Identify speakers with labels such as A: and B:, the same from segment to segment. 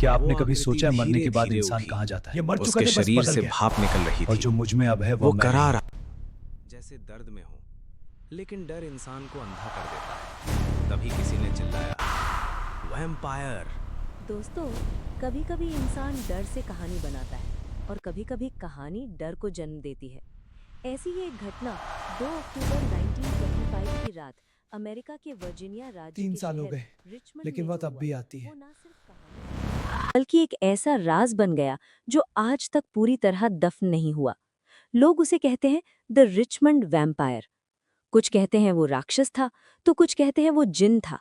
A: क्या आपने
B: वो
A: कभी
B: आकृति
A: सोचा है मरने के बाद
B: धीरे-धीरे
A: इंसान
B: उठी।
A: कहाँ जाता है?
C: ये मर चुका
B: उसके
C: था, बस
B: शरीर
C: बदल
B: से
C: गया।
B: भाप निकल रही
A: और
B: थी।
A: जो मुझ में अब है
B: वो
A: मैं
B: करा
A: नहीं।
B: रहा जैसे दर्द में हो, लेकिन डर इंसान को अंधा कर देता है। तभी किसी ने चिल्लाया, वैम्पायर।
D: दोस्तों, कभी-कभी इंसान डर से कहानी बनाता है और कभी-कभी कहानी डर को जन्म देती है। ऐसी ही एक घटना 2 अक्टूबर 1925 की रात अमेरिका के वर्जीनिया राज्य
C: 3
D: के
C: साल हो
D: शहर
C: गए,
D: रिचमंड
C: लेकिन
D: में
C: वह तब
D: हुआ।
C: भी आती है।
D: वो ना सिर्फ कहानी बल्कि एक ऐसा राज बन गया जो आज तक पूरी तरह दफन नहीं हुआ। लोग उसे कहते हैं द रिचमंड वैम्पायर। कुछ कहते हैं वो राक्षस था, तो कुछ कहते हैं वो जिन था,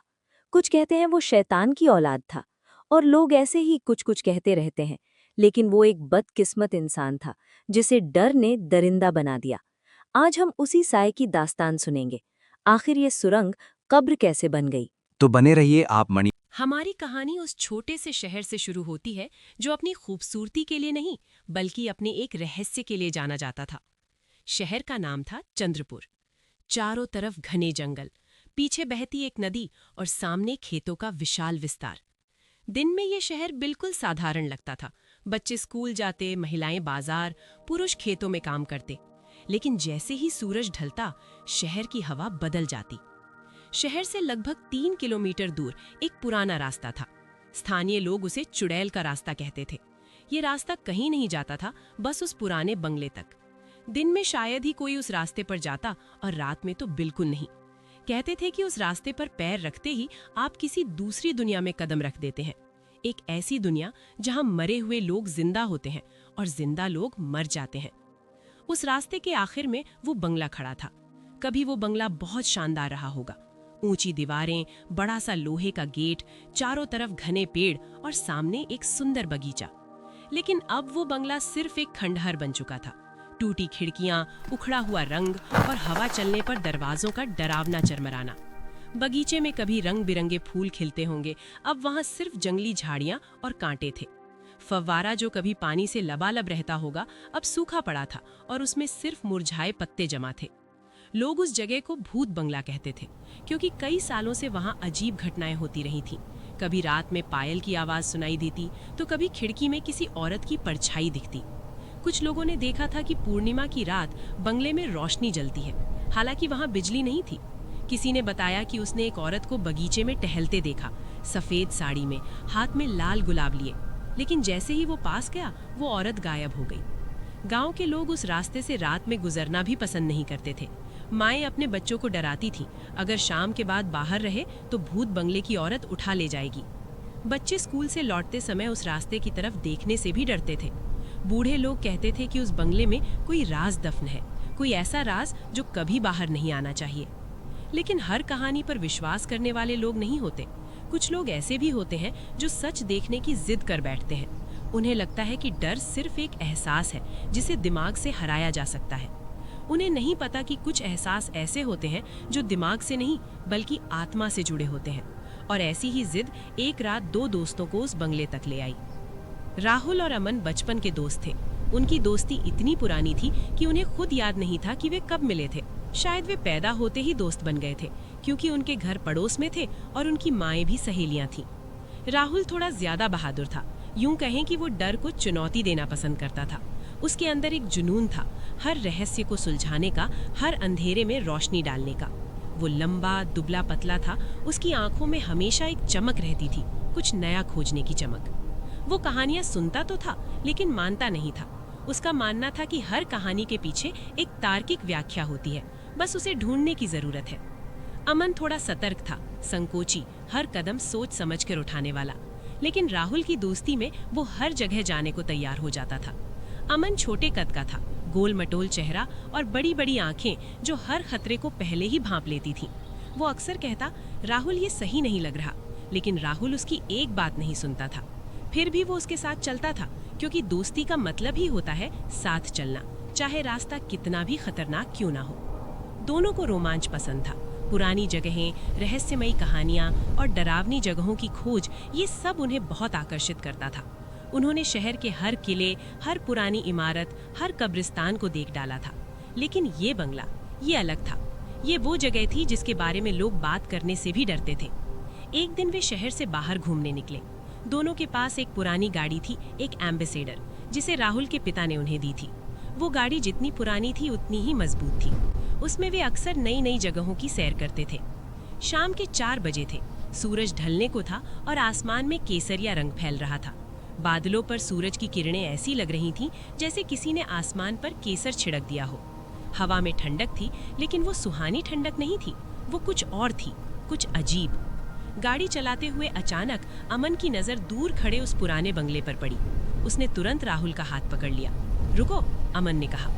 D: कुछ कहते हैं वो शैतान की औलाद था, और लोग ऐसे ही कुछ-कुछ कहते रहते हैं। लेकिन वो एक बदकिस्मत इंसान था जिसे डर ने दरिंदा बना दिया। आज हम उसी साय की दास्तान सुनेंगे। आखिर ये सुरंग कब्र कैसे बन गई?
B: तो बने रहिए आप मणि।
E: हमारी कहानी उस छोटे से शहर से शुरू होती है जो अपनी खूबसूरती के लिए नहीं बल्कि अपने एक रहस्य के लिए जाना जाता था। शहर का नाम था चंद्रपुर। चारों तरफ घने जंगल, पीछे बहती एक नदी और सामने खेतों का विशाल विस्तार। दिन में ये शहर बिल्कुल साधारण लगता था। बच्चे स्कूल जाते, महिलाएं बाजार, पुरुष खेतों में काम करते। लेकिन जैसे ही सूरज ढलता, शहर की हवा बदल जाती। शहर से लगभग 3 किलोमीटर दूर एक पुराना रास्ता था। स्थानीय लोग उसे चुड़ैल का रास्ता कहते थे। ये रास्ता कहीं नहीं जाता था, बस उस पुराने बंगले तक। दिन में शायद ही कोई उस रास्ते पर जाता और रात में तो बिल्कुल नहीं। कहते थे कि उस रास्ते पर पैर रखते ही आप किसी दूसरी दुनिया में कदम रख देते हैं। एक ऐसी दुनिया जहां मरे हुए लोग जिंदा होते हैं और जिंदा लोग मर जाते हैं। उस रास्ते के आखिर में वो बंगला खड़ा था। कभी वो बंगला बहुत शानदार रहा होगा। ऊंची दीवारें, बड़ा सा लोहे का गेट, चारों तरफ घने पेड़ और सामने एक सुंदर बगीचा। लेकिन अब वो बंगला सिर्फ एक खंडहर बन चुका था। टूटी खिड़कियां, उखड़ा हुआ रंग और हवा चलने पर दरवाजों का डरावना चरमराना। बगीचे में कभी रंग बिरंगे फूल खिलते होंगे, अब वहां सिर्फ जंगली झाड़ियां और कांटे थे। फव्वारा जो कभी पानी से लबालब रहता होगा, अब सूखा पड़ा था और उसमें सिर्फ मुरझाए पत्ते जमा थे। लोग उस जगह को भूत बंगला कहते थे, क्योंकि कई सालों से वहां अजीब घटनाएं होती रही थीं। कभी रात में पायल की आवाज सुनाई देती, तो कभी खिड़की में किसी औरत की परछाई दिखती। कुछ लोगों ने देखा था कि पूर्णिमा की रात बंगले में रोशनी जलती है, हालांकि वहां बिजली नहीं थी। किसी ने बताया कि उसने एक औरत को बगीचे में टहलते देखा, सफेद साड़ी में, हाथ में लाल गुलाब लिए। लेकिन जैसे ही वो पास गया, वो औरत गायब हो गई। गांव के लोग उस रास्ते से रात में गुजरना भी पसंद नहीं करते थे। माएं अपने बच्चों को डराती थीं, अगर शाम के बाद बाहर रहे तो भूत बंगले की औरत उठा ले जाएगी। बच्चे स्कूल से लौटते समय उस रास्ते की तरफ देखने से भी डरते थे। बूढ़े लोग कहते थे कि उस बंगले में कोई राज दफन है, कोई ऐसा राज जो कभी बाहर नहीं आना चाहिए। लेकिन हर कहानी पर विश्वास करने वाले लोग नहीं होते। कुछ लोग ऐसे भी होते हैं जो सच देखने की जिद कर बैठते हैं। उन्हें लगता है कि डर सिर्फ एक एहसास है जिसे दिमाग से हराया जा सकता है। उन्हें नहीं पता कि कुछ एहसास ऐसे होते हैं जो दिमाग से नहीं बल्कि आत्मा से जुड़े होते हैं। और ऐसी ही जिद एक रात 2 दोस्तों को उस बंगले तक ले आई। राहुल और अमन बचपन के दोस्त थे। उनकी दोस्ती इतनी पुरानी थी कि उन्हें खुद याद नहीं था कि वे कब मिले थे। शायद वे पैदा होते ही दोस्त बन गए थे, क्योंकि उनके घर पड़ोस में थे और उनकी माएं भी सहेलियां थीं। राहुल थोड़ा ज्यादा बहादुर था, यूं कहें कि वो डर को चुनौती देना पसंद करता था। उसके अंदर एक जुनून था, हर रहस्य को सुलझाने का, हर अंधेरे में रोशनी डालने का। वो लंबा, दुबला पतला था, उसकी आंखों में हमेशा एक चमक रहती थी, कुछ नया खोजने की चमक। वो कहानियां सुनता तो था, लेकिन मानता नहीं था। उसका मानना था कि हर कहानी के पीछे एक तार्किक व्याख्या होती है, बस उसे ढूंढने की जरूरत है। अमन थोड़ा सतर्क था, संकोची, हर कदम सोच समझ कर उठाने वाला। लेकिन राहुल की दोस्ती में वो हर जगह जाने को तैयार हो जाता था। अमन छोटे कद का था, गोल मटोल चेहरा और बड़ी बड़ी आंखें जो हर खतरे को पहले ही भांप लेती थीं। वो अक्सर कहता, राहुल ये सही नहीं लग रहा, लेकिन राहुल उसकी एक बात नहीं सुनता था। फिर भी वो उसके साथ चलता था, क्योंकि दोस्ती का मतलब ही होता है साथ चलना, चाहे रास्ता कितना भी खतरनाक क्यों ना हो। दोनों को रोमांच पसंद था। पुरानी जगहें, रहस्यमयी कहानियां और डरावनी जगहों की खोज, ये सब उन्हें बहुत आकर्षित करता था। उन्होंने शहर के हर किले, हर पुरानी इमारत, हर कब्रिस्तान को देख डाला था। लेकिन ये बंगला, ये अलग था। ये वो जगह थी जिसके बारे में लोग बात करने से भी डरते थे। एक दिन वे शहर से बाहर घूमने निकले। दोनों के पास एक पुरानी गाड़ी थी, एक एम्बेसेडर, जिसे राहुल के पिता ने उन्हें दी थी। वो गाड़ी जितनी पुरानी थी उतनी ही मजबूत थी। उसमें वे अक्सर नई नई जगहों की सैर करते थे। शाम के 4 बजे थे। सूरज ढलने को था और आसमान में केसरिया रंग फैल रहा था। बादलों पर सूरज की किरणें ऐसी लग रही थीं जैसे किसी ने आसमान पर केसर छिड़क दिया हो। हवा में ठंडक थी, लेकिन वो सुहानी ठंडक नहीं थी, वो कुछ और थी, कुछ अजीब। गाड़ी चलाते हुए अचानक अमन की नजर दूर खड़े उस पुराने बंगले पर पड़ी। उसने तुरंत राहुल का हाथ पकड़ लिया। रुको, अमन ने कहा।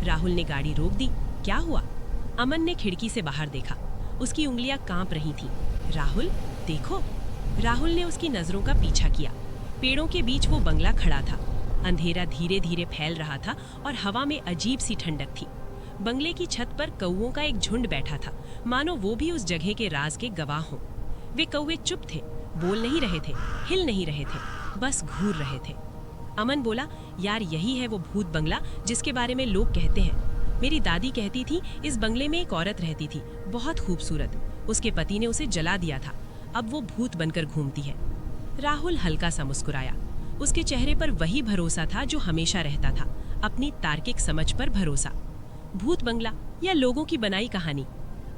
E: राहुल ने गाड़ी रोक दी। क्या हुआ? अमन ने खिड़की से बाहर देखा। उसकी उंगलियां कांप रही थीं। राहुल, देखो। राहुल ने उसकी नजरों का पीछा किया। पेड़ों के बीच वो बंगला खड़ा था। अंधेरा धीरे धीरे फैल रहा था और हवा में अजीब सी ठंडक थी। बंगले की छत पर कौओं का एक झुंड बैठा था, मानो वो भी उस जगह के राज के गवाह हों। वे कौवे चुप थे, बोल नहीं रहे थे, हिल नहीं रहे थे, बस घूर रहे थे। अमन बोला, यार यही है वो भूत बंगला जिसके बारे में लोग कहते हैं। मेरी दादी कहती थी इस बंगले में एक औरत रहती थी, बहुत खूबसूरत। उसके पति ने उसे जला दिया था, अब वो भूत बनकर घूमती है। राहुल हल्का सा मुस्कुराया। उसके चेहरे पर वही भरोसा था जो हमेशा रहता था, अपनी तार्किक समझ पर भरोसा। भूत बंगला या लोगों की बनाई कहानी?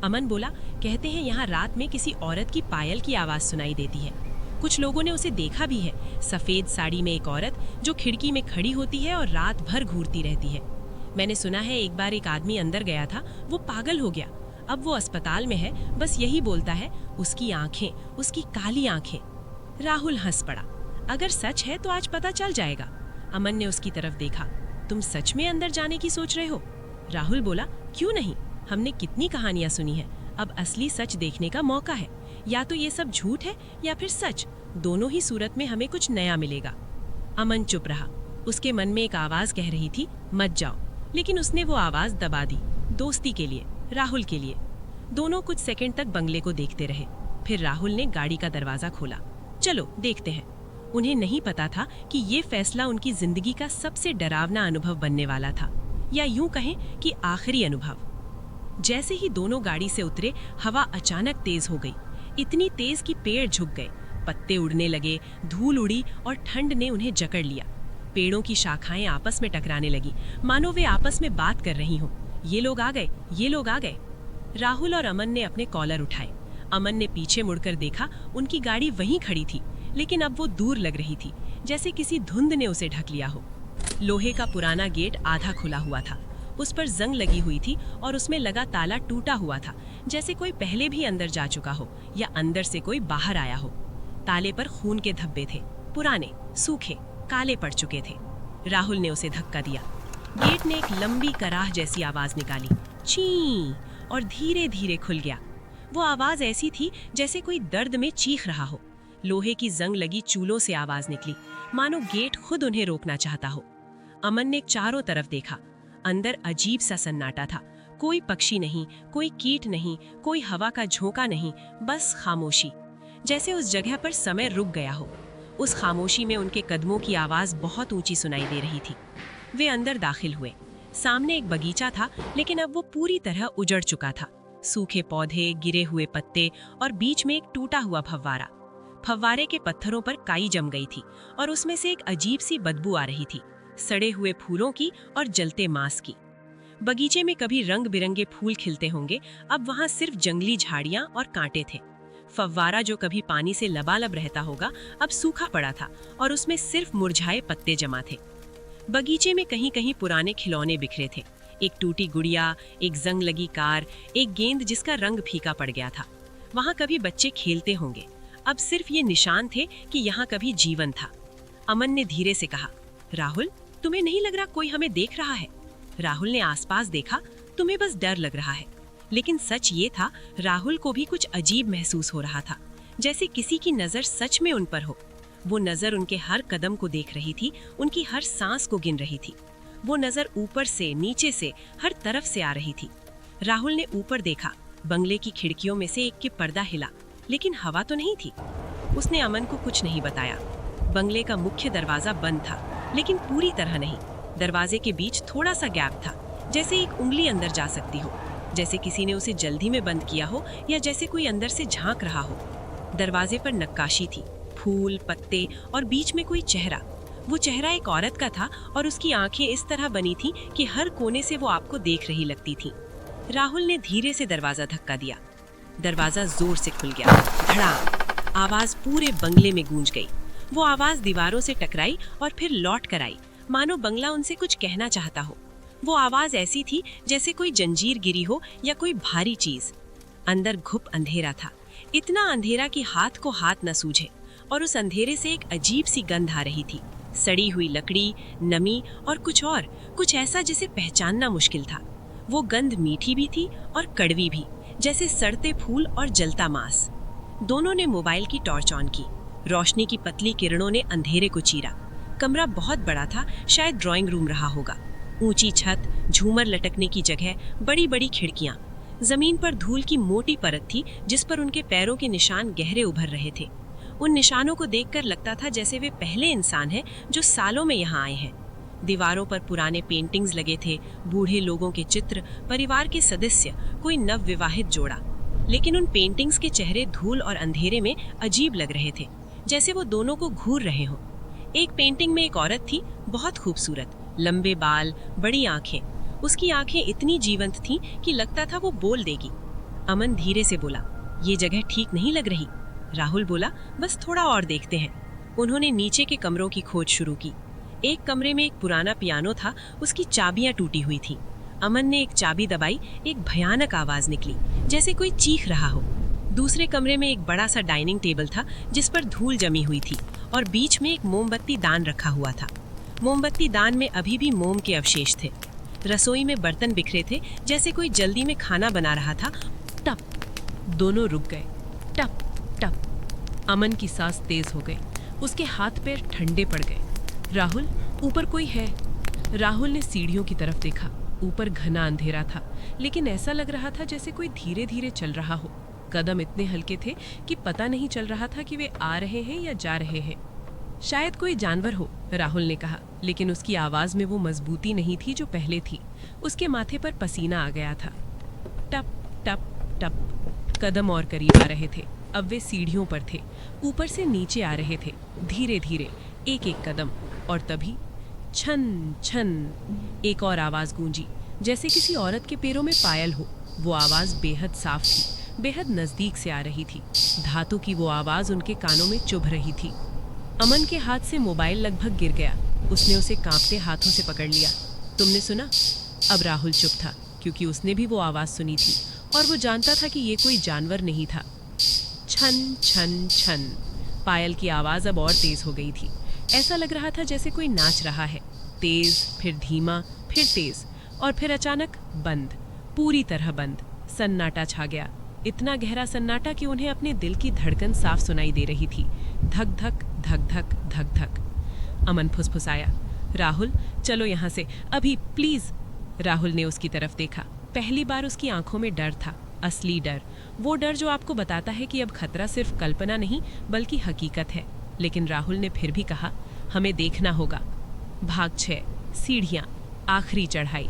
E: अमन बोला, कहते हैं यहाँ रात में किसी औरत की पायल की आवाज सुनाई देती है। कुछ लोगों ने उसे देखा भी है। सफेद साड़ी में एक औरत जो खिड़की में खड़ी होती है और रात भर घूरती रहती है। मैंने सुना है एक बार एक आदमी अंदर गया था, वो पागल हो गया। अब वो अस्पताल में है, बस यही बोलता है, उसकी आंखें, उसकी काली आंखें। राहुल हंस पड़ा। अगर सच है तो आज पता चल जाएगा। अमन ने उसकी तरफ देखा। तुम सच में अंदर जाने की सोच रहे हो? राहुल बोला, क्यों नहीं, हमने कितनी कहानियां सुनी हैं। अब असली सच देखने का मौका है। या तो ये सब झूठ है या फिर सच। दोनों ही सूरत में हमें कुछ नया मिलेगा। अमन चुप रहा। उसके मन में एक आवाज कह रही थी, मत जाओ, लेकिन उसने वो आवाज दबा दी। दोस्ती के लिए, राहुल के लिए। दोनों कुछ सेकंड तक बंगले को देखते रहे। फिर राहुल ने गाड़ी का दरवाजा खोला। चलो देखते हैं। उन्हें नहीं पता था कि ये फैसला उनकी जिंदगी का सबसे डरावना अनुभव बनने वाला था, या यूं कहें कि आखिरी अनुभव। जैसे ही दोनों गाड़ी से उतरे, हवा अचानक तेज हो गई, इतनी तेज कि पेड़ झुक गए, पत्ते उड़ने लगे, धूल उड़ी और ठंड ने उन्हें जकड़ लिया। पेड़ों की शाखाएं आपस में टकराने लगी, मानो वे आपस में बात कर रही हों। ये लोग आ गए, ये लोग आ गए। राहुल और अमन ने अपने कॉलर उठाए। अमन ने पीछे मुड़कर देखा, उनकी गाड़ी वहीं खड़ी थी, लेकिन अब वो दूर लग रही थी, जैसे किसी धुंध ने उसे ढक लिया हो। लोहे का पुराना गेट आधा खुला हुआ था, उस पर जंग लगी हुई थी और उसमें लगा ताला टूटा हुआ था, जैसे कोई पहले भी अंदर जा चुका हो या अंदर से कोई बाहर आया हो। ताले पर खून के धब्बे थे, पुराने, सूखे, काले पड़ चुके थे। राहुल ने उसे धक्का दिया। गेट ने एक लंबी कराह जैसी आवाज निकाली, ची, और धीरे धीरे खुल गया। वो आवाज ऐसी थी जैसे कोई दर्द में चीख रहा हो। लोहे की जंग लगी चूलों से आवाज निकली, मानो गेट खुद उन्हें रोकना चाहता हो। अमन ने चारों तरफ देखा। अंदर अजीब सा सन्नाटा था। कोई पक्षी नहीं, कोई कीट नहीं, कोई हवा का झोंका नहीं, बस खामोशी, जैसे उस जगह पर समय रुक गया हो। उस खामोशी में उनके कदमों की आवाज बहुत ऊंची सुनाई दे रही थी। वे अंदर दाखिल हुए। सामने एक बगीचा था, लेकिन अब वो पूरी तरह उजड़ चुका था। सूखे पौधे, गिरे हुए पत्ते और बीच में एक टूटा हुआ फव्वारा। फव्वारे के पत्थरों पर काई जम गई थी और उसमें से एक अजीब सी बदबू आ रही थी, सड़े हुए फूलों की और जलते मांस की। बगीचे में कभी रंग बिरंगे फूल खिलते होंगे, अब वहां सिर्फ जंगली झाड़ियां और कांटे थे। फव्वारा जो कभी पानी से लबालब रहता होगा, अब सूखा पड़ा था और उसमें सिर्फ मुरझाए पत्ते जमा थे। बगीचे में कहीं कहीं पुराने खिलौने बिखरे थे, एक टूटी गुड़िया, एक जंग लगी कार, एक गेंद जिसका रंग फीका पड़ गया था। वहां कभी बच्चे खेलते होंगे, अब सिर्फ ये निशान थे कि यहाँ कभी जीवन था। अमन ने धीरे से कहा, राहुल, तुम्हें नहीं लग रहा कोई हमें देख रहा है? राहुल ने आसपास देखा, तुम्हें बस डर लग रहा है। लेकिन सच ये था, राहुल को भी कुछ अजीब महसूस हो रहा था, जैसे किसी की नजर सच में उन पर हो। वो नजर उनके हर कदम को देख रही थी, उनकी हर सांस को गिन रही थी। वो नजर ऊपर से, नीचे से, हर तरफ से आ रही थी। राहुल ने ऊपर देखा, बंगले की खिड़कियों में से एक की पर्दा हिला, लेकिन हवा तो नहीं थी। उसने अमन को कुछ नहीं बताया। बंगले का मुख्य दरवाजा बंद था, लेकिन पूरी तरह नहीं। दरवाजे के बीच थोड़ा सा गैप था, जैसे एक उंगली अंदर जा सकती हो, जैसे किसी ने उसे जल्दी में बंद किया हो या जैसे कोई अंदर से झांक रहा हो। दरवाजे पर नक्काशी थी, फूल, पत्ते और बीच में कोई चेहरा। वो चेहरा एक औरत का था और उसकी आंखें इस तरह बनी थीं कि हर कोने से वो आपको देख रही लगती थी। राहुल ने धीरे से दरवाजा धक्का दिया। दरवाजा जोर से खुल गया। धड़ाम, आवाज पूरे बंगले में गूंज गई। वो आवाज दीवारों से टकराई और फिर लौट कर आई, मानो बंगला उनसे कुछ कहना चाहता हो। वो आवाज ऐसी थी जैसे कोई जंजीर गिरी हो या कोई भारी चीज। अंदर घुप अंधेरा था, इतना अंधेरा कि हाथ को हाथ न सूझे, और उस अंधेरे से एक अजीब सी गंध आ रही थी। सड़ी हुई लकड़ी, नमी और कुछ ऐसा जिसे पहचानना मुश्किल था। वो गंध मीठी भी थी और कड़वी भी, जैसे सड़ते फूल और जलता मांस। दोनों ने मोबाइल की टॉर्च ऑन की। रोशनी की पतली किरणों ने अंधेरे को चीरा। कमरा बहुत बड़ा था, शायद ड्राइंग रूम रहा होगा। ऊंची छत, झूमर लटकने की जगह, बड़ी बड़ी खिड़कियां। जमीन पर धूल की मोटी परत थी जिस पर उनके पैरों के निशान गहरे उभर रहे थे। उन निशानों को देखकर लगता था जैसे वे पहले इंसान हैं जो सालों में यहाँ आए हैं। दीवारों पर पुराने पेंटिंग्स लगे थे, बूढ़े लोगों के चित्र, परिवार के सदस्य, कोई नवविवाहित जोड़ा। लेकिन उन पेंटिंग्स के चेहरे धूल और अंधेरे में अजीब लग रहे थे, जैसे वो दोनों को घूर रहे हों। एक पेंटिंग में एक औरत थी, बहुत खूबसूरत, लंबे बाल, बड़ी आंखें। उसकी आंखें इतनी जीवंत थीं कि लगता था वो बोल देगी। अमन धीरे से बोला, ये जगह ठीक नहीं लग रही। राहुल बोला, बस थोड़ा और देखते हैं। उन्होंने नीचे के कमरों की खोज शुरू की। एक कमरे में एक पुराना पियानो था, उसकी चाबियां टूटी हुई थीं। अमन ने एक चाबी दबाई, एक भयानक आवाज निकली, जैसे कोई चीख रहा हो। दूसरे कमरे में एक बड़ा सा डाइनिंग टेबल था जिस पर धूल जमी हुई थी और बीच में एक मोमबत्ती दान रखा हुआ था। मोमबत्ती दान में अभी भी मोम के अवशेष थे। रसोई में बर्तन बिखरे थे, जैसे कोई जल्दी में खाना बना रहा था।
A: टप, दोनों रुक गए। टप टप, अमन की सांस तेज हो गई। उसके हाथ पैर ठंडे पड़ गए। राहुल, ऊपर कोई है। राहुल ने सीढ़ियों की तरफ देखा। ऊपर घना अंधेरा था, लेकिन ऐसा लग रहा था जैसे कोई धीरे धीरे चल रहा हो। कदम इतने हल्के थे कि पता नहीं चल रहा था कि वे आ रहे हैं या जा रहे हैं। शायद कोई जानवर हो, राहुल ने कहा, लेकिन उसकी आवाज में वो मजबूती नहीं थी जो पहले थी। उसके माथे पर पसीना आ गया था। टप टप टप, कदम और करीब आ रहे थे। अब वे सीढ़ियों पर थे, ऊपर से नीचे आ रहे थे, धीरे धीरे, एक एक कदम। और तभी छन छन, एक और आवाज गूंजी, जैसे किसी औरत के पैरों में पायल हो। वो आवाज बेहद साफ थी, बेहद नजदीक से आ रही थी। धातु की वो आवाज उनके कानों में चुभ रही थी। अमन के हाथ से मोबाइल लगभग गिर गया। उसने उसे कांपते हाथों से पकड़ लिया। तुमने सुना? अब राहुल चुप था, क्योंकि उसने भी वो आवाज सुनी थी और वो जानता था कि ये कोई जानवर नहीं था। छन छन छन, पायल की आवाज अब और तेज हो गई थी। ऐसा लग रहा था जैसे कोई नाच रहा है। तेज, फिर धीमा, फिर तेज, और फिर अचानक बंद, पूरी तरह बंद। सन्नाटा छा गया, इतना गहरा सन्नाटा कि उन्हें अपने दिल की धड़कन साफ सुनाई दे रही थी। धक धक धक धक धक धक। अमन फुसफुसाया, राहुल चलो यहाँ से अभी, प्लीज। राहुल ने उसकी तरफ देखा। पहली बार उसकी आंखों में डर था, असली डर, वो डर जो आपको बताता है कि अब खतरा सिर्फ कल्पना नहीं बल्कि हकीकत है। लेकिन राहुल ने फिर भी कहा, हमें देखना होगा। भाग 6, सीढ़ियां, आखिरी चढ़ाई।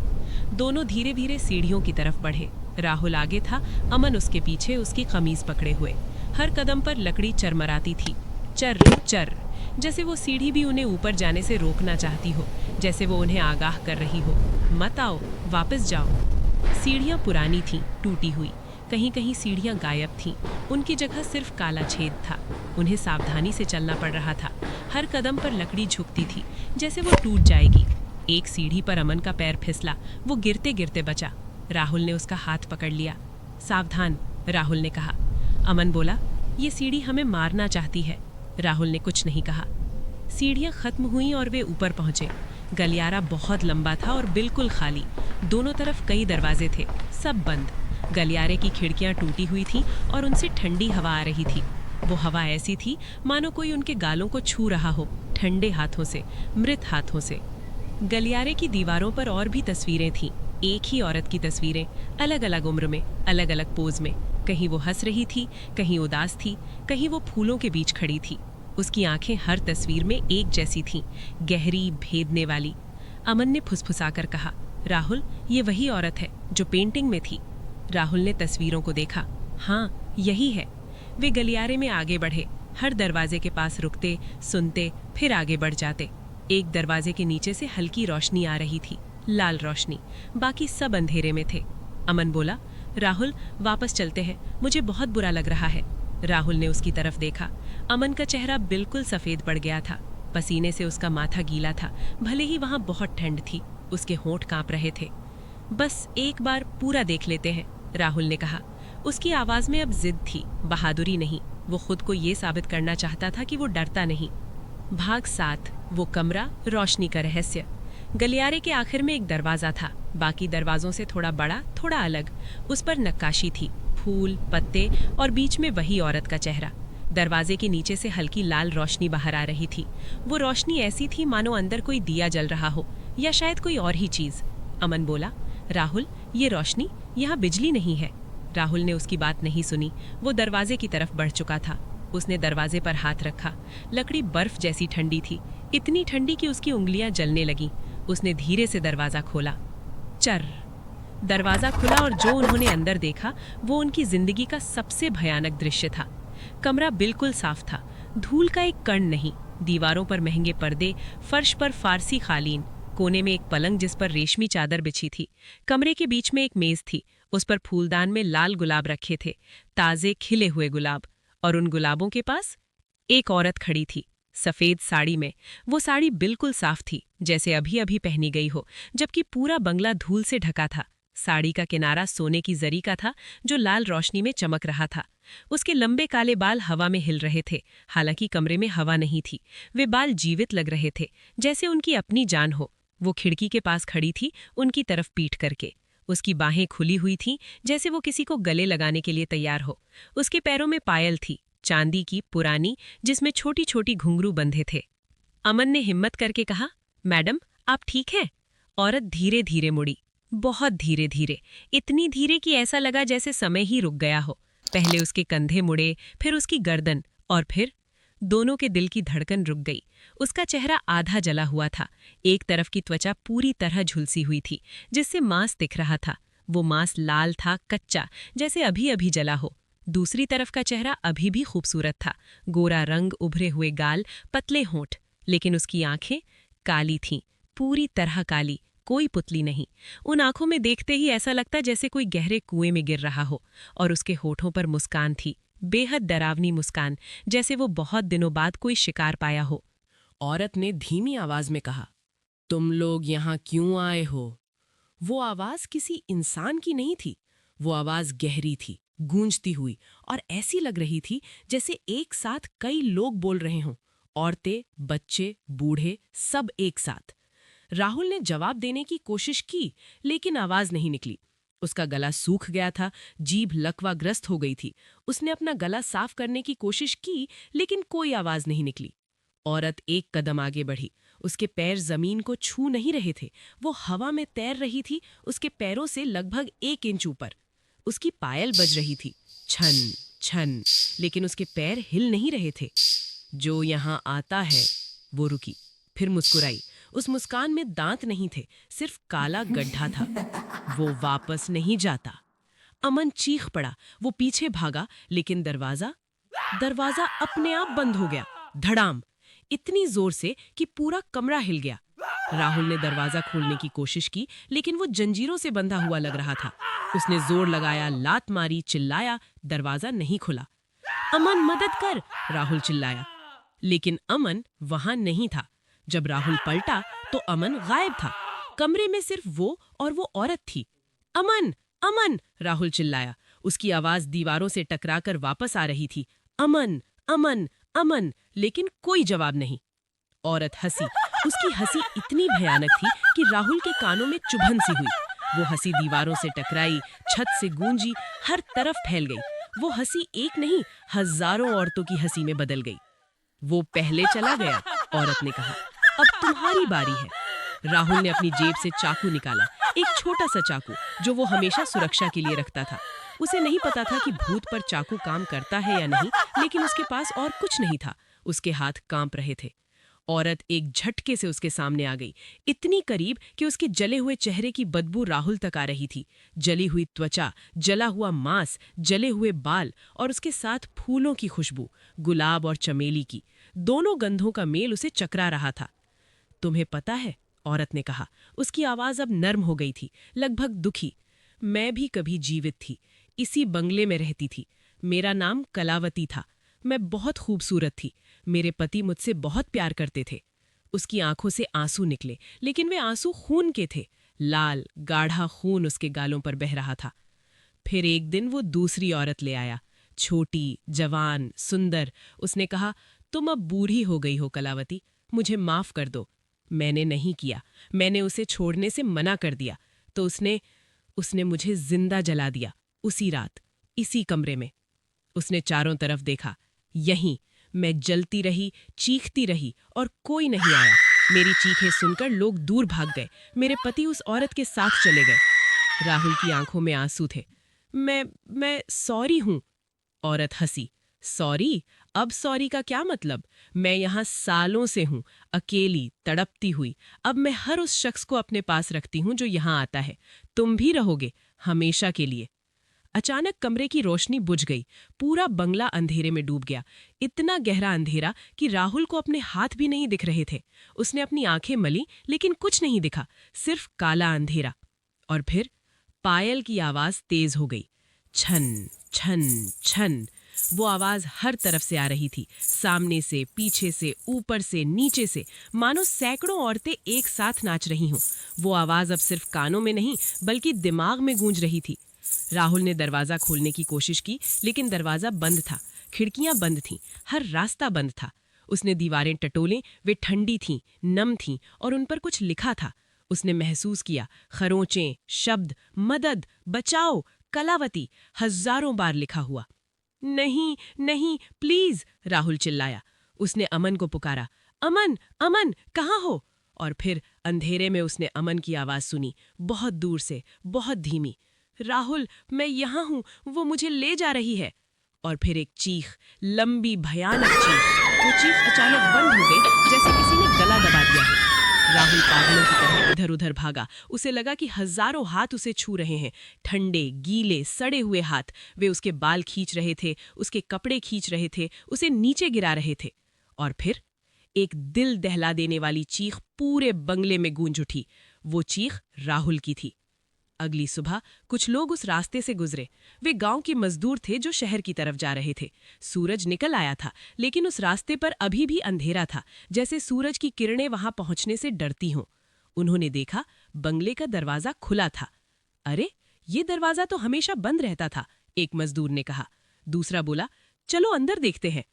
A: दोनों धीरे धीरे सीढ़ियों की तरफ बढ़े। राहुल आगे था, अमन उसके पीछे, उसकी कमीज पकड़े हुए। हर कदम पर लकड़ी चरमराती थी, चर चर, जैसे वो सीढ़ी भी उन्हें ऊपर जाने से रोकना चाहती हो, जैसे वो उन्हें आगाह कर रही हो, मत आओ, वापस जाओ। सीढ़ियां पुरानी थीं, टूटी हुई। कहीं कहीं सीढ़ियां गायब थीं, उनकी जगह सिर्फ काला छेद था। उन्हें सावधानी से चलना पड़ रहा था। हर कदम पर लकड़ी झुकती थी, जैसे वो टूट जाएगी। एक सीढ़ी पर अमन का पैर फिसला, वो गिरते गिरते बचा। राहुल ने उसका हाथ पकड़ लिया। सावधान, राहुल ने कहा। अमन बोला, ये सीढ़ी हमें मारना चाहती है। राहुल ने कुछ नहीं कहा। सीढ़ियां खत्म हुईं और वे ऊपर पहुंचे। गलियारा बहुत लंबा था और बिल्कुल खाली। दोनों तरफ कई दरवाजे थे, सब बंद। गलियारे की खिड़कियां टूटी हुई थीं और उनसे ठंडी हवा आ रही थी। वो हवा ऐसी थी मानो कोई उनके गालों को छू रहा हो, ठंडे हाथों से, मृत हाथों से। गलियारे की दीवारों पर और भी तस्वीरें थीं, एक ही औरत की तस्वीरें, अलग अलग उम्र में, अलग अलग पोज में। कहीं वो हंस रही थी, कहीं उदास थी, कहीं वो फूलों के बीच खड़ी थी। उसकी आंखें हर तस्वीर में एक जैसी थीं, गहरी, भेदने वाली। अमन ने फुसफुसाकर कहा, राहुल, ये वही औरत है जो पेंटिंग में थी। राहुल ने तस्वीरों को देखा। हाँ, यही है। वे गलियारे में आगे बढ़े। हर दरवाजे के पास रुकते, सुनते, फिर आगे बढ़ जाते। एक दरवाजे के नीचे से हल्की रोशनी आ रही थी, लाल रोशनी। बाकी सब अंधेरे में थे। अमन बोला, राहुल वापस चलते हैं, मुझे बहुत बुरा लग रहा है। राहुल ने उसकी तरफ देखा। अमन का चेहरा बिल्कुल सफ़ेद पड़ गया था। पसीने से उसका माथा गीला था, भले ही वहाँ बहुत ठंड थी। उसके होंठ कांप रहे थे। बस एक बार पूरा देख लेते हैं, राहुल ने कहा। उसकी आवाज़ में अब जिद थी, बहादुरी नहीं। वो खुद को ये साबित करना चाहता था कि वो डरता नहीं। भाग 7, वो कमरा, रोशनी का रहस्य। गलियारे के आखिर में एक दरवाज़ा था, बाकी दरवाज़ों से थोड़ा बड़ा, थोड़ा अलग। उस पर नक्काशी थी, फूल, पत्ते और बीच में वही औरत का चेहरा। दरवाजे के नीचे से हल्की लाल रोशनी बाहर आ रही थी। वो रोशनी ऐसी थी मानो अंदर कोई दिया जल रहा हो, या शायद कोई और ही चीज़। अमन बोला, राहुल, ये रोशनी, यहाँ बिजली नहीं है। राहुल ने उसकी बात नहीं सुनी। वो दरवाजे की तरफ बढ़ चुका था। उसने दरवाजे पर हाथ रखा। लकड़ी बर्फ जैसी ठंडी थी, इतनी ठंडी कि उसकी उंगलियां जलने लगीं। उसने धीरे से दरवाज़ा खोला। चर दरवाज़ा खुला और जो उन्होंने अंदर देखा वो उनकी जिंदगी का सबसे भयानक दृश्य था। कमरा बिल्कुल साफ था, धूल का एक कण नहीं। दीवारों पर महंगे पर्दे, फर्श पर फारसी कालीन, कोने में एक पलंग जिस पर रेशमी चादर बिछी थी। कमरे के बीच में एक मेज थी, उस पर फूलदान में लाल गुलाब रखे थे, ताज़े खिले हुए गुलाब। और उन गुलाबों के पास एक औरत खड़ी थी, सफ़ेद साड़ी में। वो साड़ी बिल्कुल साफ थी, जैसे अभी अभी पहनी गई हो, जबकि पूरा बंगला धूल से ढका था। साड़ी का किनारा सोने की जरी का था, जो लाल रोशनी में चमक रहा था। उसके लंबे काले बाल हवा में हिल रहे थे, हालांकि कमरे में हवा नहीं थी। वे बाल जीवित लग रहे थे, जैसे उनकी अपनी जान हो। वो खिड़की के पास खड़ी थी, उनकी तरफ पीठ करके। उसकी बाहें खुली हुई थीं, जैसे वो किसी को गले लगाने के लिए तैयार हो। उसके पैरों में पायल थी, चांदी की, पुरानी, जिसमें छोटी छोटी घुंघरू बंधे थे। अमन ने हिम्मत करके कहा, मैडम, आप ठीक हैं? औरत धीरे धीरे मुड़ी, बहुत धीरे धीरे, इतनी धीरे कि ऐसा लगा जैसे समय ही रुक गया हो। पहले उसके कंधे मुड़े, फिर उसकी गर्दन, और फिर दोनों के दिल की धड़कन रुक गई। उसका चेहरा आधा जला हुआ था। एक तरफ की त्वचा पूरी तरह झुलसी हुई थी, जिससे मांस दिख रहा था। वो मांस लाल था, कच्चा, जैसे अभी अभी जला हो। दूसरी तरफ का चेहरा अभी भी खूबसूरत था, गोरा रंग, उभरे हुए गाल, पतले होंठ। लेकिन उसकी आंखें काली थीं, पूरी तरह काली, कोई पुतली नहीं। उन आंखों में देखते ही ऐसा लगता जैसे कोई गहरे कुएं में गिर रहा हो। और उसके होठों पर मुस्कान थी, बेहद डरावनी मुस्कान, जैसे वो बहुत दिनों बाद कोई शिकार पाया हो।
E: औरत ने धीमी आवाज में कहा, तुम लोग यहाँ क्यों आए हो? वो आवाज किसी इंसान की नहीं थी। वो आवाज गहरी थी, गूंजती हुई, और ऐसी लग रही थी जैसे एक साथ कई लोग बोल रहे हों। औरतें, बच्चे, बूढ़े, सब एक साथ। राहुल ने जवाब देने की कोशिश की, लेकिन आवाज नहीं निकली। उसका गला सूख गया था, जीभ लकवाग्रस्त हो गई थी। उसने अपना गला साफ करने की कोशिश की, लेकिन कोई आवाज नहीं निकली। औरत एक कदम आगे बढ़ी। उसके पैर जमीन को छू नहीं रहे थे, वो हवा में तैर रही थी, उसके पैरों से लगभग 1 इंच ऊपर। उसकी पायल बज रही थी, छन छन, लेकिन उसके पैर हिल नहीं रहे थे। जो यहाँ आता है, वो रुकी, फिर मुस्कुराई। उस मुस्कान में दांत नहीं थे, सिर्फ काला गड्ढा था। वो वापस नहीं जाता। अमन चीख पड़ा, वो पीछे भागा, लेकिन दरवाजा अपने आप बंद हो गया, धड़ाम, इतनी जोर से कि पूरा कमरा हिल गया। राहुल ने दरवाजा खोलने की कोशिश की, लेकिन वो जंजीरों से बंधा हुआ लग रहा था। उसने जोर लगाया, लात मारी, चिल्लाया, दरवाजा नहीं खुला। अमन, मदद कर, राहुल चिल्लाया। लेकिन अमन वहां नहीं था। जब राहुल पलटा तो अमन गायब था। कमरे में सिर्फ वो और वो औरत थी। अमन, अमन, राहुल चिल्लाया। उसकी आवाज दीवारों से टकराकर वापस आ रही थी। अमन, अमन, अमन, लेकिन कोई जवाब नहीं। औरत हंसी। उसकी हंसी इतनी भयानक थी कि राहुल के कानों में चुभन सी हुई। वो हंसी दीवारों से टकराई, छत से गूंजी, हर तरफ फैल गई। वो हंसी एक नहीं, हजारों औरतों की हंसी में बदल गई। वो पहले चला गया, औरत ने कहा, अब तुम्हारी बारी है। राहुल ने अपनी जेब से चाकू निकाला, एक छोटा सा चाकू जो वो हमेशा सुरक्षा के लिए रखता था। उसे नहीं पता था कि भूत पर चाकू काम करता है या नहीं, लेकिन उसके पास और कुछ नहीं था। उसके हाथ कांप रहे थे। औरत एक झटके से उसके सामने आ गई, इतनी करीब कि उसके जले हुए चेहरे की बदबू राहुल तक आ रही थी। जली हुई त्वचा, जला हुआ मांस, जले हुए बाल और उसके साथ फूलों की खुशबू, गुलाब और चमेली की। दोनों गंधों का मेल उसे चकरा रहा था। तुम्हें पता है, औरत ने कहा। उसकी आवाज अब नर्म हो गई थी, लगभग दुखी। मैं भी कभी जीवित थी, इसी बंगले में रहती थी। मेरा नाम कलावती था। मैं बहुत खूबसूरत थी। मेरे पति मुझसे बहुत प्यार करते थे। उसकी आंखों से आंसू निकले, लेकिन वे आंसू खून के थे। लाल गाढ़ा खून उसके गालों पर बह रहा था। फिर एक दिन वो दूसरी औरत ले आया, छोटी, जवान, सुंदर। उसने कहा, तुम अब बूढ़ी हो गई हो कलावती, मुझे माफ कर दो। मैंने नहीं किया। मैंने उसे छोड़ने से मना कर दिया, तो उसने मुझे जिंदा जला दिया, उसी रात, इसी कमरे में। उसने चारों तरफ देखा। यहीं मैं जलती रही, चीखती रही और कोई नहीं आया। मेरी चीखें सुनकर लोग दूर भाग गए। मेरे पति उस औरत के साथ चले गए। राहुल की आंखों में आंसू थे। मैं सॉरी हूं। औरत हंसी। सॉरी? अब सॉरी का क्या मतलब? मैं यहां सालों से हूं, अकेली, तड़पती हुई। अब मैं हर उस शख्स को अपने पास रखती हूं जो यहां आता है। तुम भी रहोगे, हमेशा के लिए। अचानक कमरे की रोशनी बुझ गई। पूरा बंगला अंधेरे में डूब गया, इतना गहरा अंधेरा कि राहुल को अपने हाथ भी नहीं दिख रहे थे। उसने अपनी आंखें मली, लेकिन कुछ नहीं दिखा, सिर्फ काला अंधेरा। और फिर पायल की आवाज तेज हो गई। छन छन छन। वो आवाज हर तरफ से आ रही थी, सामने से, पीछे से, ऊपर से, नीचे से, मानो सैकड़ों औरतें एक साथ नाच रही हों। वो आवाज अब सिर्फ कानों में नहीं, बल्कि दिमाग में गूंज रही थी। राहुल ने दरवाजा खोलने की कोशिश की, लेकिन दरवाजा बंद था, खिड़कियां बंद थीं, हर रास्ता बंद था। उसने दीवारें टटोलें, वे ठंडी थीं, नम थीं और उन पर कुछ लिखा था। उसने महसूस किया, खरोंचें, शब्द, मदद, बचाओ, कलावती, हजारों बार लिखा हुआ। नहीं नहीं, प्लीज, राहुल चिल्लाया। उसने अमन को पुकारा, अमन, अमन, कहाँ हो? और फिर अंधेरे में उसने अमन की आवाज सुनी, बहुत दूर से, बहुत धीमी। राहुल, मैं यहाँ हूँ, वो मुझे ले जा रही है। और फिर एक चीख, लंबी भयानक चीख। वो चीख अचानक बंद हो गई, जैसे किसी ने गला दबा दिया है। राहुल पागलों की तरह इधर उधर भागा। उसे लगा कि हजारों हाथ उसे छू रहे हैं, ठंडे, गीले, सड़े हुए हाथ। वे उसके बाल खींच रहे थे, उसके कपड़े खींच रहे थे, उसे नीचे गिरा रहे थे। और फिर एक दिल दहला देने वाली चीख पूरे बंगले में गूंज उठी। वो चीख राहुल की थी। अगली सुबह कुछ लोग उस रास्ते से गुजरे। वे गांव के मजदूर थे जो शहर की तरफ जा रहे थे। सूरज निकल आया था, लेकिन उस रास्ते पर अभी भी अंधेरा था, जैसे सूरज की किरणें वहां पहुंचने से डरती हों। उन्होंने देखा, बंगले का दरवाजा खुला था। अरे, ये दरवाजा तो हमेशा बंद रहता था, एक मजदूर ने कहा। दूसरा बोला, चलो अंदर देखते हैं।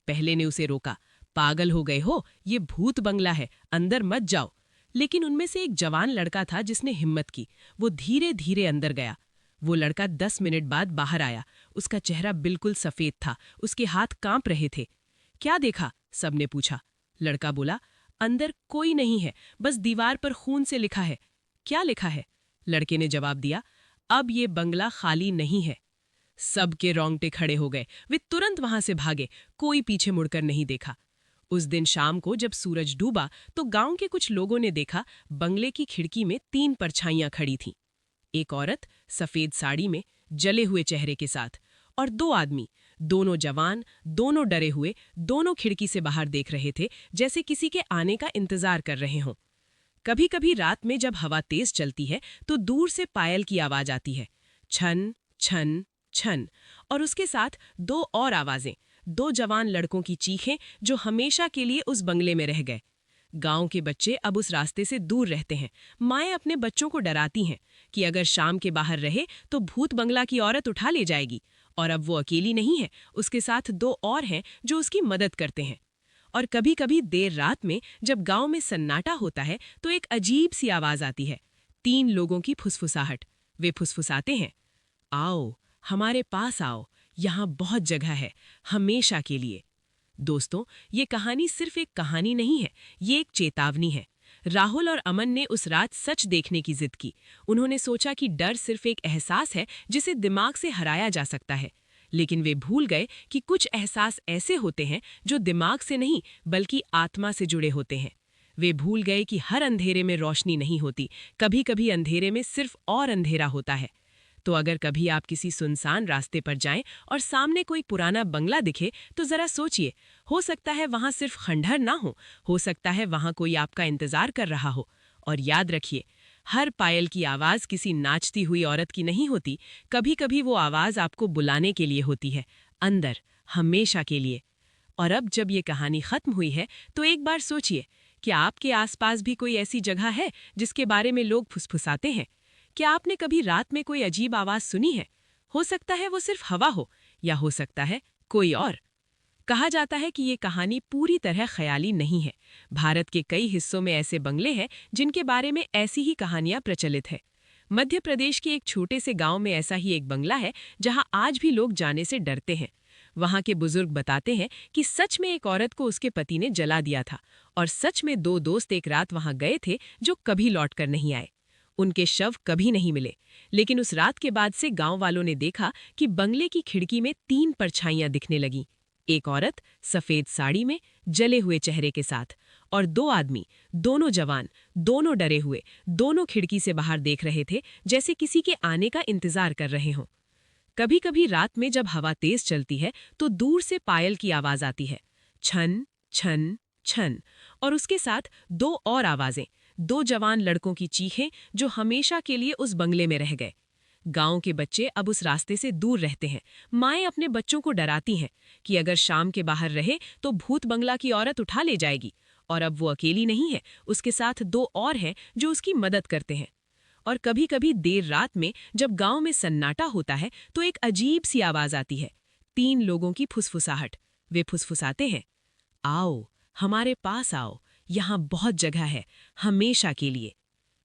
E: पहले ने उसे रोका, पागल हो गए हो, ये भूत बंगला है, अंदर मत जाओ। लेकिन उनमें से एक जवान लड़का था जिसने हिम्मत की। वो धीरे धीरे अंदर गया। वो लड़का 10 मिनट बाद बाहर आया। उसका चेहरा बिल्कुल सफेद था, उसके हाथ कांप रहे थे। क्या देखा? सबने पूछा। लड़का बोला, अंदर कोई नहीं है, बस दीवार पर खून से लिखा है। क्या लिखा है? लड़के ने जवाब दिया, अब ये बंगला खाली नहीं है। सबके रोंगटे खड़े हो गए। वे तुरंत वहां से भागे, कोई पीछे मुड़कर नहीं देखा। उस दिन शाम को जब सूरज डूबा तो गांव के कुछ लोगों ने देखा, बंगले की खिड़की में 3 परछाइयां खड़ी थीं। एक औरत सफेद साड़ी में, जले हुए चेहरे के साथ, और 2 आदमी, दोनों जवान, दोनों डरे हुए, दोनों खिड़की से बाहर देख रहे थे, जैसे किसी के आने का इंतजार कर रहे हों। कभी कभी रात में जब हवा तेज चलती है तो दूर से पायल की आवाज आती है, छन छन छन, और उसके साथ 2 और आवाजें, 2 जवान लड़कों की चीखें जो हमेशा के लिए उस बंगले में रह गए। गांव के बच्चे अब उस रास्ते से दूर रहते हैं। माएं अपने बच्चों को डराती हैं कि अगर शाम के बाहर रहे तो भूत बंगला की औरत उठा ले जाएगी। और अब वो अकेली नहीं है, उसके साथ 2 और हैं जो उसकी मदद करते हैं। और कभी कभी देर रात में जब गांव में सन्नाटा होता है तो एक अजीब सी आवाज आती है, 3 लोगों की फुसफुसाहट। वे फुसफुसाते हैं, आओ, हमारे पास आओ, यहाँ बहुत जगह है, हमेशा के लिए। दोस्तों, ये कहानी सिर्फ एक कहानी नहीं है, ये एक चेतावनी है। राहुल और अमन ने उस रात सच देखने की जिद की। उन्होंने सोचा कि डर सिर्फ एक एहसास है जिसे दिमाग से हराया जा सकता है, लेकिन वे भूल गए कि कुछ एहसास ऐसे होते हैं जो दिमाग से नहीं बल्कि आत्मा से जुड़े होते हैं। वे भूल गए कि हर अंधेरे में रोशनी नहीं होती, कभी कभी अंधेरे में सिर्फ और अंधेरा होता है। तो अगर कभी आप किसी सुनसान रास्ते पर जाएं और सामने कोई पुराना बंगला दिखे तो जरा सोचिए, हो सकता है वहां सिर्फ खंडहर ना हो सकता है वहां कोई आपका इंतजार कर रहा हो। और याद रखिए, हर पायल की आवाज किसी नाचती हुई औरत की नहीं होती, कभी कभी वो आवाज आपको बुलाने के लिए होती है, अंदर, हमेशा के लिए। और अब जब ये कहानी खत्म हुई है तो एक बार सोचिए, क्या आपके आसपास भी कोई ऐसी जगह है जिसके बारे में लोग फुसफुसाते हैं? क्या आपने कभी रात में कोई अजीब आवाज सुनी है? हो सकता है वो सिर्फ हवा हो, या हो सकता है कोई और। कहा जाता है कि ये कहानी पूरी तरह ख्याली नहीं है। भारत के कई हिस्सों में ऐसे बंगले हैं जिनके बारे में ऐसी ही कहानियां प्रचलित है। मध्य प्रदेश के एक छोटे से गांव में ऐसा ही एक बंगला है जहां आज भी लोग जाने से डरते हैं। वहां के बुजुर्ग बताते हैं कि सच में एक औरत को उसके पति ने जला दिया था, और सच में 2 दोस्त एक रात वहां गए थे जो कभी लौटकर नहीं आए। उनके शव कभी नहीं मिले, लेकिन उस रात के बाद से गांव वालों ने देखा कि बंगले की खिड़की में 3 परछाइयां दिखने लगीं। एक औरत सफेद साड़ी में, जले हुए चेहरे के साथ, और 2 आदमी, दोनों जवान, दोनों डरे हुए, दोनों खिड़की से बाहर देख रहे थे, जैसे किसी के आने का इंतजार कर रहे हों। कभी कभी रात में जब हवा तेज चलती है तो दूर से पायल की आवाज आती है, छन छन छन, और उसके साथ 2 और आवाजें, 2 जवान लड़कों की चीखें जो हमेशा के लिए उस बंगले में रह गए। गांव के बच्चे अब उस रास्ते से दूर रहते हैं। माएं अपने बच्चों को डराती हैं कि अगर शाम के बाहर रहे तो भूत बंगला की औरत उठा ले जाएगी। और अब वो अकेली नहीं है, उसके साथ 2 और हैं जो उसकी मदद करते हैं। और कभी कभी देर रात में जब गांव में सन्नाटा होता है तो एक अजीब सी आवाज आती है, 3 लोगों की फुसफुसाहट। वे फुसफुसाते हैं, आओ, हमारे पास आओ, यहाँ बहुत जगह है, हमेशा के लिए।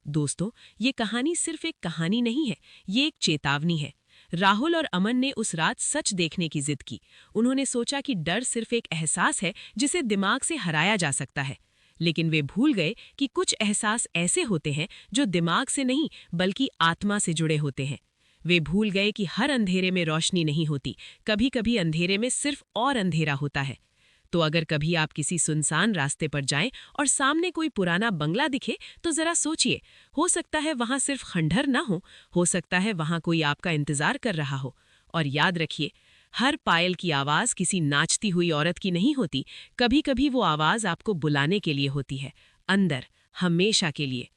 E: दोस्तों, ये कहानी सिर्फ एक कहानी नहीं है, ये एक चेतावनी है। राहुल और अमन ने उस रात सच देखने की जिद की। उन्होंने सोचा कि डर सिर्फ एक एहसास है जिसे दिमाग से हराया जा सकता है, लेकिन वे भूल गए कि कुछ एहसास ऐसे होते हैं जो दिमाग से नहीं बल्कि आत्मा से जुड़े होते हैं। वे भूल गए कि हर अंधेरे में रोशनी नहीं होती, कभी कभी अंधेरे में सिर्फ और अंधेरा होता है। तो अगर कभी आप किसी सुनसान रास्ते पर जाएं और सामने कोई पुराना बंगला दिखे तो जरा सोचिए, हो सकता है वहां सिर्फ खंडहर ना हो सकता है वहां कोई आपका इंतजार कर रहा हो। और याद रखिए, हर पायल की आवाज किसी नाचती हुई औरत की नहीं होती, कभी कभी वो आवाज आपको बुलाने के लिए होती है, अंदर, हमेशा के लिए।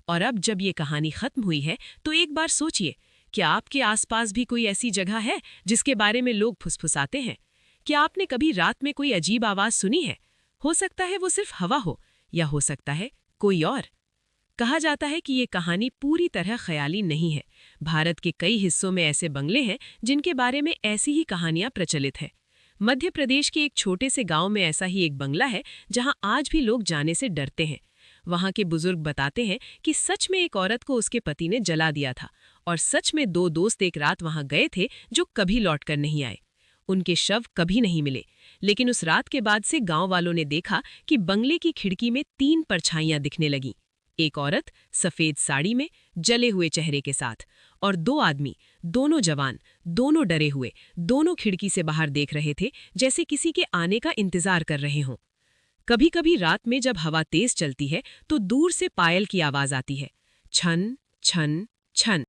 E: और अब जब ये कहानी खत्म हुई है तो एक बार सोचिए, क्या आपके आसपास भी कोई ऐसी जगह है जिसके बारे में लोग फुसफुसाते हैं? क्या आपने कभी रात में कोई अजीब आवाज सुनी है? हो सकता है वो सिर्फ हवा हो, या हो सकता है कोई और। कहा जाता है कि ये कहानी पूरी तरह ख्याली नहीं है। भारत के कई हिस्सों में ऐसे बंगले हैं जिनके बारे में ऐसी ही कहानियां प्रचलित है। मध्य प्रदेश के एक छोटे से गांव में ऐसा ही एक बंगला है जहां आज भी लोग जाने से डरते हैं। वहां के बुजुर्ग बताते हैं कि सच में एक औरत को उसके पति ने जला दिया था, और सच में 2 दोस्त एक रात वहां गए थे जो कभी लौटकर नहीं आए। उनके शव कभी नहीं मिले, लेकिन उस रात के बाद से गांव वालों ने देखा कि बंगले की खिड़की में 3 परछाइयां दिखने लगीं। एक औरत सफेद साड़ी में, जले हुए चेहरे के साथ, और 2 आदमी, दोनों जवान, दोनों डरे हुए, दोनों खिड़की से बाहर देख रहे थे, जैसे किसी के आने का इंतजार कर रहे हों। कभी कभी रात में जब हवा तेज चलती है तो दूर से पायल की आवाज आती है, छन छन छन।